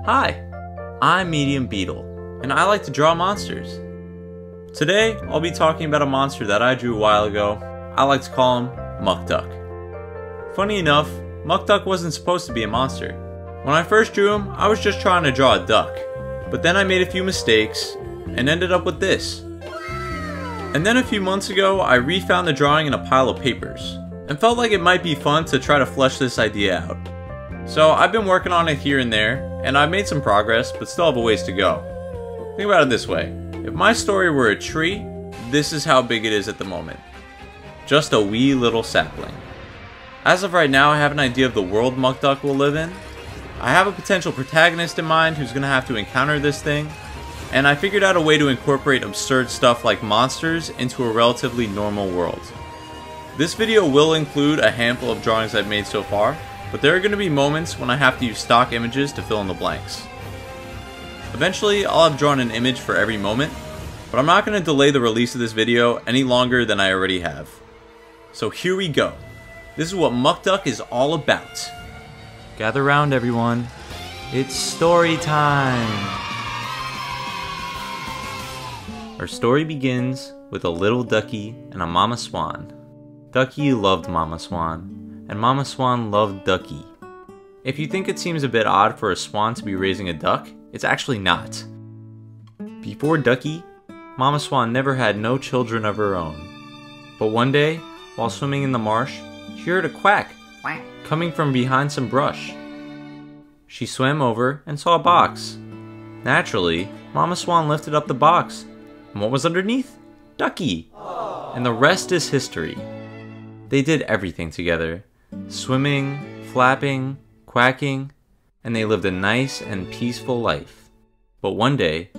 Hi, I'm Medium Beetle, and I like to draw monsters. Today, I'll be talking about a monster that I drew a while ago. I like to call him Muck Duck. Funny enough, Muck Duck wasn't supposed to be a monster. When I first drew him, I was just trying to draw a duck, but then I made a few mistakes and ended up with this. And then a few months ago, I refound the drawing in a pile of papers, and felt like it might be fun to try to flesh this idea out. So I've been working on it here and there, and I've made some progress, but still have a ways to go. Think about it this way. If my story were a tree, this is how big it is at the moment. Just a wee little sapling. As of right now, I have an idea of the world Muck Duck will live in. I have a potential protagonist in mind who's going to have to encounter this thing, and I figured out a way to incorporate absurd stuff like monsters into a relatively normal world. This video will include a handful of drawings I've made so far, but there are going to be moments when I have to use stock images to fill in the blanks. Eventually, I'll have drawn an image for every moment, but I'm not going to delay the release of this video any longer than I already have. So here we go. This is what Muck Duck is all about. Gather round, everyone. It's story time! Our story begins with a little ducky and a mama swan. Ducky loved Mama Swan, and Mama Swan loved Ducky. If you think it seems a bit odd for a swan to be raising a duck, it's actually not. Before Ducky, Mama Swan never had no children of her own. But one day, while swimming in the marsh, she heard a quack coming from behind some brush. She swam over and saw a box. Naturally, Mama Swan lifted up the box, and what was underneath? Ducky! And the rest is history. They did everything together. Swimming, flapping, quacking, and they lived a nice and peaceful life. But one day,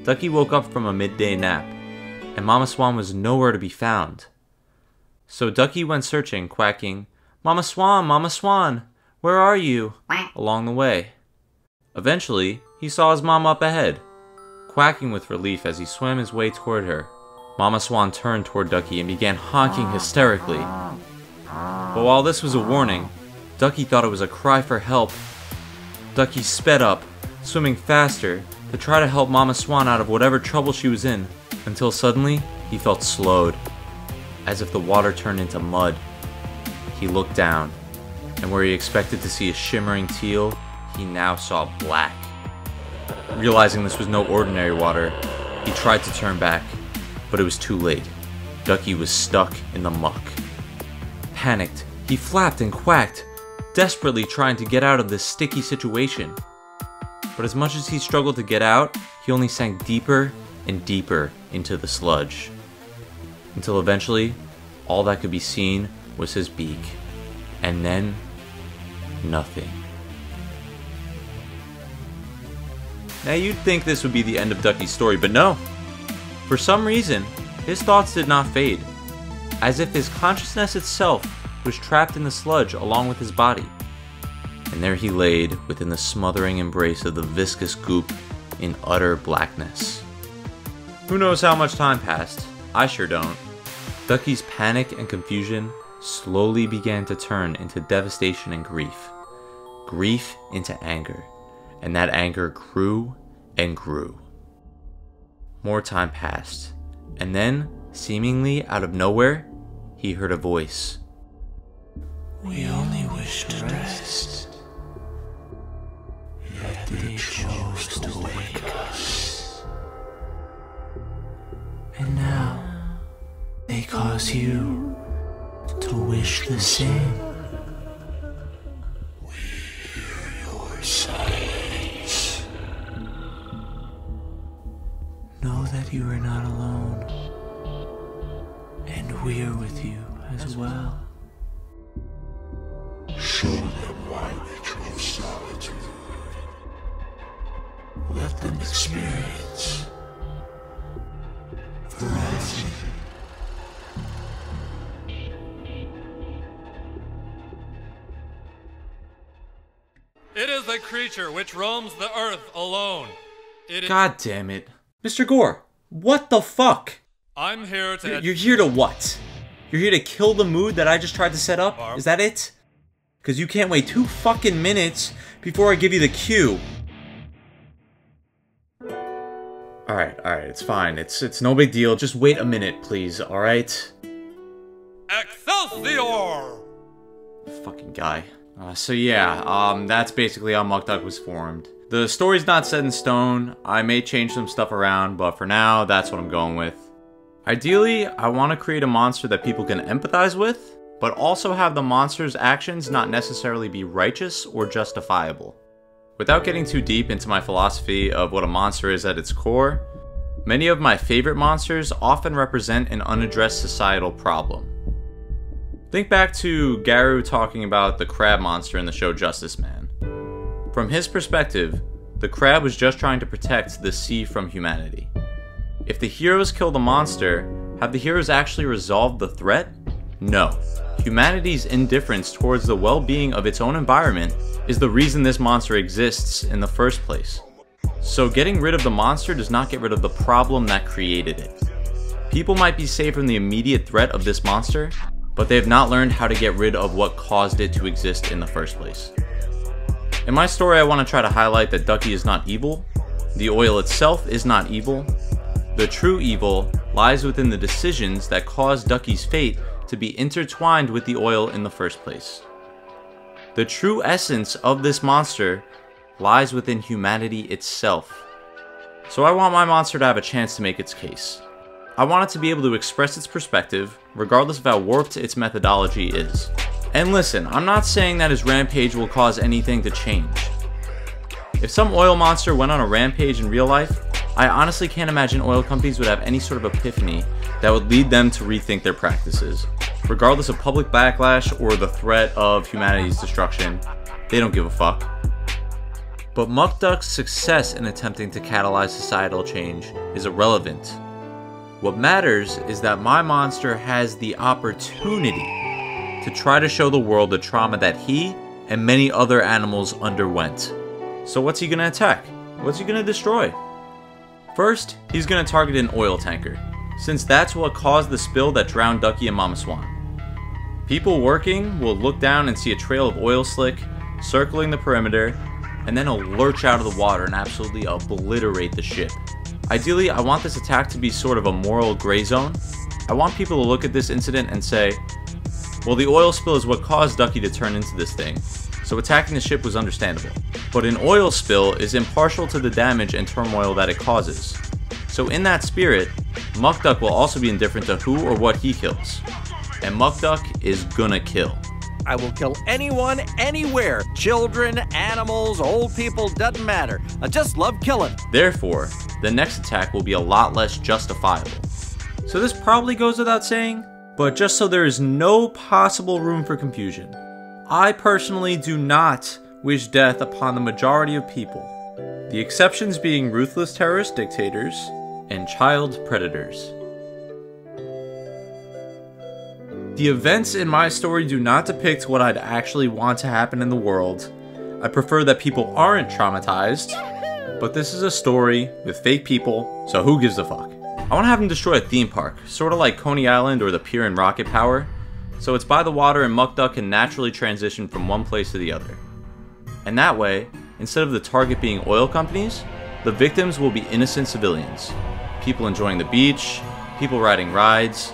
Ducky woke up from a midday nap, and Mama Swan was nowhere to be found. So Ducky went searching, quacking, Mama Swan, where are you?" along the way. Eventually, he saw his mom up ahead, quacking with relief as he swam his way toward her. Mama Swan turned toward Ducky and began honking hysterically. But while this was a warning, Ducky thought it was a cry for help. Ducky sped up, swimming faster, to try to help Mama Swan out of whatever trouble she was in, until suddenly he felt slowed, as if the water turned into mud. He looked down, and where he expected to see a shimmering teal, he now saw black. Realizing this was no ordinary water, he tried to turn back, but it was too late. Ducky was stuck in the muck. Panicked, he flapped and quacked, desperately trying to get out of this sticky situation. But as much as he struggled to get out, he only sank deeper and deeper into the sludge. Until eventually, all that could be seen was his beak. And then, nothing. Now you'd think this would be the end of Ducky's story, but no. For some reason, his thoughts did not fade, as if his consciousness itself was trapped in the sludge along with his body. And there he laid within the smothering embrace of the viscous goop in utter blackness. Who knows how much time passed? I sure don't. Ducky's panic and confusion slowly began to turn into devastation and grief. Grief into anger, and that anger grew and grew. More time passed, and then, seemingly out of nowhere, he heard a voice. "We only wish to rest, yet they chose to wake us. And now, they cause you to wish the same. We hear your silence. Know that you are not alone, and we are with you as well. Show them why we chose solitude. Let them experience variety. It is a creature which roams the earth alone. God damn it. Mr. Gore, what the fuck? I'm here to... You're here to what? You're here to kill the mood that I just tried to set up? Is that it? Because you can't wait 2 fucking minutes before I give you the cue. Alright, it's fine. It's no big deal. Just wait a minute, please, alright? Excelsior! Fucking guy. So yeah, that's basically how Muck Duck was formed. The story's not set in stone. I may change some stuff around, but for now, that's what I'm going with. Ideally, I want to create a monster that people can empathize with, but also have the monster's actions not necessarily be righteous or justifiable. Without getting too deep into my philosophy of what a monster is at its core, many of my favorite monsters often represent an unaddressed societal problem. Think back to Garu talking about the crab monster in the show Justice Man. From his perspective, the crab was just trying to protect the sea from humanity. If the heroes kill the monster, have the heroes actually resolved the threat? No. Humanity's indifference towards the well-being of its own environment is the reason this monster exists in the first place. So getting rid of the monster does not get rid of the problem that created it. People might be safe from the immediate threat of this monster, but they have not learned how to get rid of what caused it to exist in the first place. In my story, I want to try to highlight that Ducky is not evil, the oil itself is not evil. The true evil lies within the decisions that caused Ducky's fate to be intertwined with the oil in the first place. The true essence of this monster lies within humanity itself. So I want my monster to have a chance to make its case. I want it to be able to express its perspective, regardless of how warped its methodology is. And listen, I'm not saying that his rampage will cause anything to change. If some oil monster went on a rampage in real life, I honestly can't imagine oil companies would have any sort of epiphany that would lead them to rethink their practices. Regardless of public backlash or the threat of humanity's destruction, they don't give a fuck. But Muck Duck's success in attempting to catalyze societal change is irrelevant. What matters is that my monster has the opportunity to try to show the world the trauma that he and many other animals underwent. So what's he gonna attack? What's he gonna destroy? First, he's gonna target an oil tanker, since that's what caused the spill that drowned Ducky and Mama Swan. People working will look down and see a trail of oil slick circling the perimeter, and then he'll lurch out of the water and absolutely obliterate the ship. Ideally, I want this attack to be sort of a moral gray zone. I want people to look at this incident and say, well, the oil spill is what caused Ducky to turn into this thing, so attacking the ship was understandable. But an oil spill is impartial to the damage and turmoil that it causes. So in that spirit, Muck Duck will also be indifferent to who or what he kills. And Muck Duck is gonna kill. I will kill anyone, anywhere. Children, animals, old people, doesn't matter. I just love killing. Therefore, the next attack will be a lot less justifiable. So this probably goes without saying, but just so there is no possible room for confusion, I personally do not wish death upon the majority of people, the exceptions being ruthless terrorist dictators and child predators. The events in my story do not depict what I'd actually want to happen in the world. I prefer that people aren't traumatized, but this is a story with fake people, so who gives a fuck? I want to have them destroy a theme park, sort of like Coney Island or the pier in Rocket Power, so it's by the water and Muck Duck can naturally transition from one place to the other. And that way, instead of the target being oil companies, the victims will be innocent civilians. People enjoying the beach, people riding rides,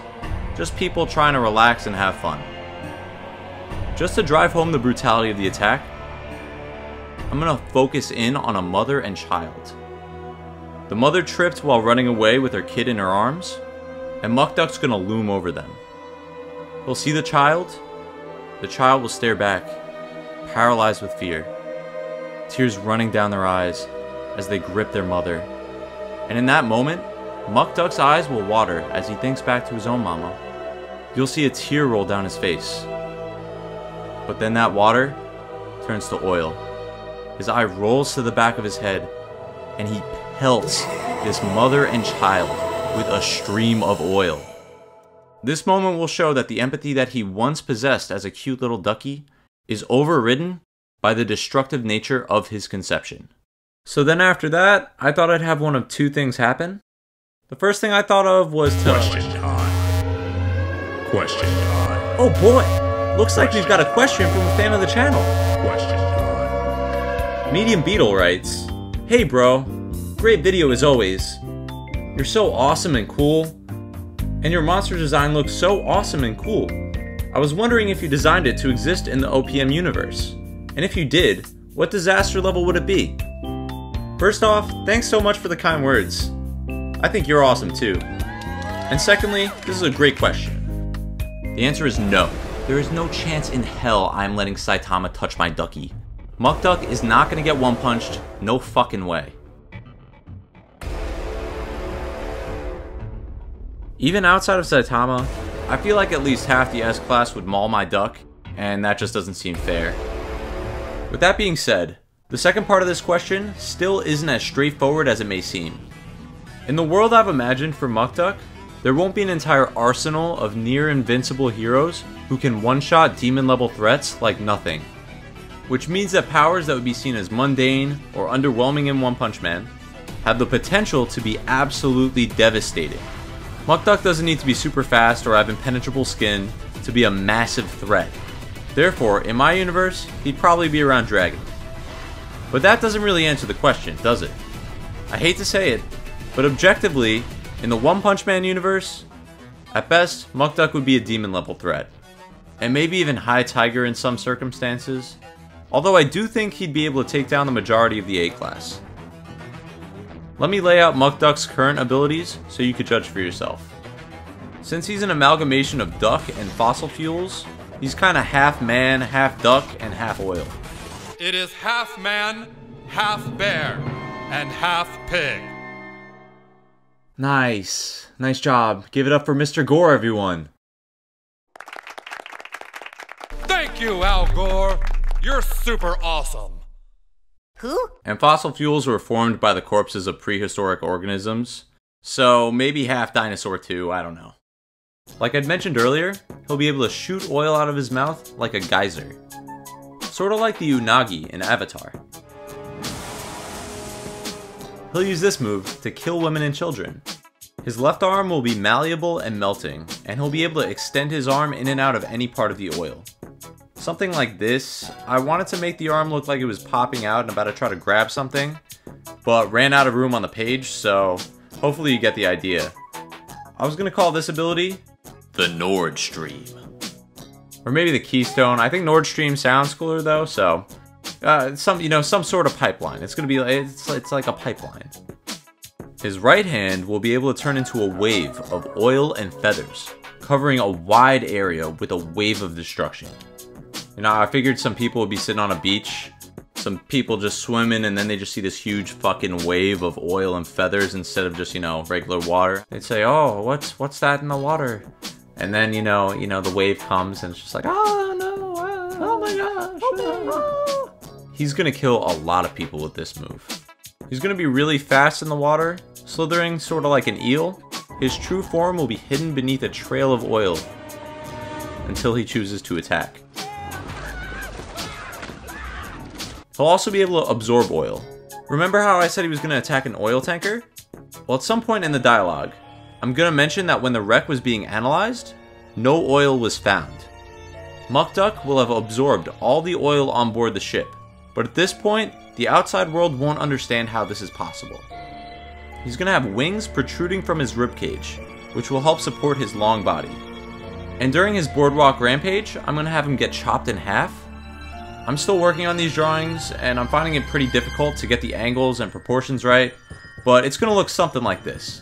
just people trying to relax and have fun. Just to drive home the brutality of the attack, I'm gonna focus in on a mother and child. The mother tripped while running away with her kid in her arms, and Muck Duck's gonna loom over them. He'll see the child will stare back, paralyzed with fear, tears running down their eyes as they grip their mother. And in that moment, Muck Duck's eyes will water as he thinks back to his own mama. You'll see a tear roll down his face. But then that water turns to oil. His eye rolls to the back of his head, and he pelts this mother and child with a stream of oil. This moment will show that the empathy that he once possessed as a cute little ducky is overridden by the destructive nature of his conception. So then after that, I thought I'd have one of two things happen. The first thing I thought of was to... Question time. Oh boy! Looks like we've got a question from a fan of the channel. Question time. Medium Beetle writes, "Hey bro, great video as always. You're so awesome and cool. And your monster design looks so awesome and cool. I was wondering if you designed it to exist in the OPM universe. And if you did, what disaster level would it be? First off, thanks so much for the kind words. I think you're awesome too. And secondly, this is a great question. The answer is no. There is no chance in hell I'm letting Saitama touch my ducky. Muck Duck is not gonna get one-punched, no fucking way. Even outside of Saitama, I feel like at least half the S-Class would maul my duck, and that just doesn't seem fair. With that being said, the second part of this question still isn't as straightforward as it may seem. In the world I've imagined for Muck Duck, there won't be an entire arsenal of near-invincible heroes who can one-shot demon-level threats like nothing. Which means that powers that would be seen as mundane or underwhelming in One Punch Man have the potential to be absolutely devastating. Muck Duck doesn't need to be super fast or have impenetrable skin to be a massive threat. Therefore, in my universe, he'd probably be around Dragon. But that doesn't really answer the question, does it? I hate to say it, but objectively, in the One Punch Man universe, at best, Muck Duck would be a demon level threat. And maybe even High Tiger in some circumstances. Although I do think he'd be able to take down the majority of the A-Class. Let me lay out Muck Duck's current abilities so you could judge for yourself. Since he's an amalgamation of duck and fossil fuels, he's kinda half man, half duck, and half oil. It is half man, half bear, and half pig. Nice. Nice job. Give it up for Mr. Gore, everyone. Thank you, Al Gore. You're super awesome. Who? And fossil fuels were formed by the corpses of prehistoric organisms, so maybe half dinosaur too, I don't know. Like I'd mentioned earlier, he'll be able to shoot oil out of his mouth like a geyser. Sort of like the Unagi in Avatar. He'll use this move to kill women and children. His left arm will be malleable and melting, and he'll be able to extend his arm in and out of any part of the oil. Something like this. I wanted to make the arm look like it was popping out and about to try to grab something, but ran out of room on the page, so hopefully you get the idea. I was going to call this ability the Nord Stream. Or maybe the Keystone. I think Nord Stream sounds cooler though, so some sort of pipeline. It's going to be it's like a pipeline. His right hand will be able to turn into a wave of oil and feathers, covering a wide area with a wave of destruction. You know, I figured some people would be sitting on a beach, some people just swimming, and then they just see this huge fucking wave of oil and feathers instead of just, regular water. They'd say, oh, what's that in the water? And then, the wave comes and it's just like, oh no, oh my gosh. Oh. He's gonna kill a lot of people with this move. He's gonna be really fast in the water, slithering sort of like an eel. His true form will be hidden beneath a trail of oil until he chooses to attack. He'll also be able to absorb oil. Remember how I said he was going to attack an oil tanker? Well, at some point in the dialogue, I'm going to mention that when the wreck was being analyzed, no oil was found. Muck Duck will have absorbed all the oil on board the ship, but at this point, the outside world won't understand how this is possible. He's going to have wings protruding from his ribcage, which will help support his long body. And during his boardwalk rampage, I'm going to have him get chopped in half. I'm still working on these drawings, and I'm finding it pretty difficult to get the angles and proportions right, but it's going to look something like this.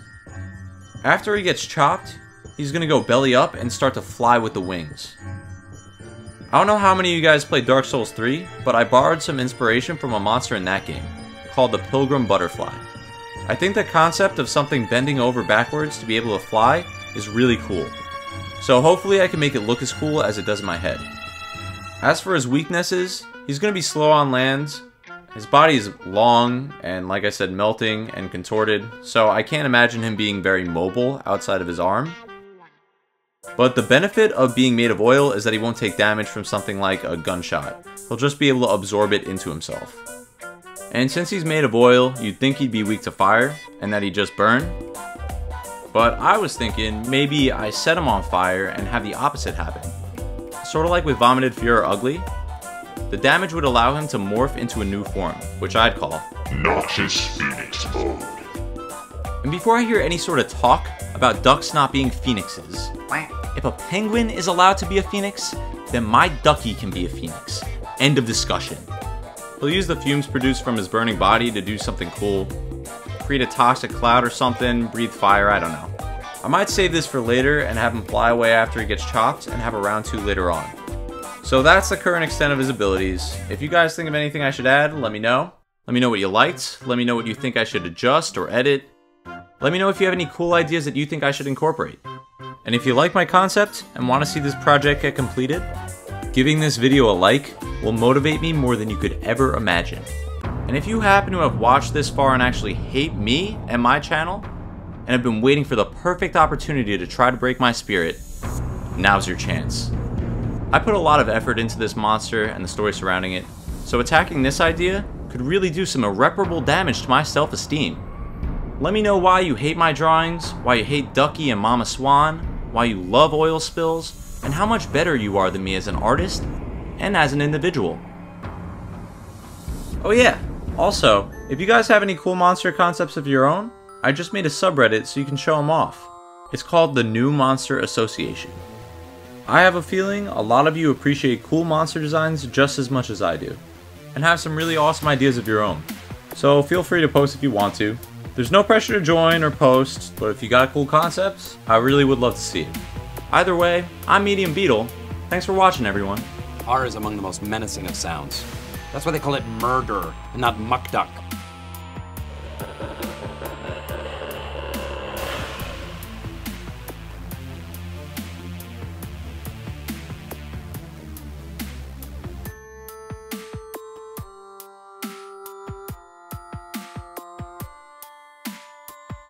After he gets chopped, he's going to go belly up and start to fly with the wings. I don't know how many of you guys played Dark Souls 3, but I borrowed some inspiration from a monster in that game, called the Pilgrim Butterfly. I think the concept of something bending over backwards to be able to fly is really cool. So hopefully I can make it look as cool as it does in my head. As for his weaknesses, he's going to be slow on land. His body is long and, like I said, melting and contorted, so I can't imagine him being very mobile outside of his arm. But the benefit of being made of oil is that he won't take damage from something like a gunshot. He'll just be able to absorb it into himself. And since he's made of oil, you'd think he'd be weak to fire and that he'd just burn. But I was thinking maybe I set him on fire and have the opposite happen. Sort of like with Vomited Fear Ugly, the damage would allow him to morph into a new form, which I'd call Noxious Phoenix Mode. And before I hear any sort of talk about ducks not being phoenixes, if a penguin is allowed to be a phoenix, then my ducky can be a phoenix. End of discussion. He'll use the fumes produced from his burning body to do something cool. Create a toxic cloud or something, breathe fire, I don't know. I might save this for later and have him fly away after he gets chopped and have a round 2 later on. So that's the current extent of his abilities. If you guys think of anything I should add, let me know. Let me know what you liked. Let me know what you think I should adjust or edit. Let me know if you have any cool ideas that you think I should incorporate. And if you like my concept and want to see this project get completed, giving this video a like will motivate me more than you could ever imagine. And if you happen to have watched this far and actually hate me and my channel, and have been waiting for the perfect opportunity to try to break my spirit, now's your chance. I put a lot of effort into this monster and the story surrounding it, so attacking this idea could really do some irreparable damage to my self-esteem. Let me know why you hate my drawings, why you hate Ducky and Mama Swan, why you love oil spills, and how much better you are than me as an artist and as an individual. Oh yeah, also, if you guys have any cool monster concepts of your own, I just made a subreddit so you can show them off. It's called the New Monster Association. I have a feeling a lot of you appreciate cool monster designs just as much as I do, and have some really awesome ideas of your own. So feel free to post if you want to. There's no pressure to join or post, but if you got cool concepts, I really would love to see it. Either way, I'm Medium Beetle. Thanks for watching, everyone. R is among the most menacing of sounds. That's why they call it murder and not muck duck.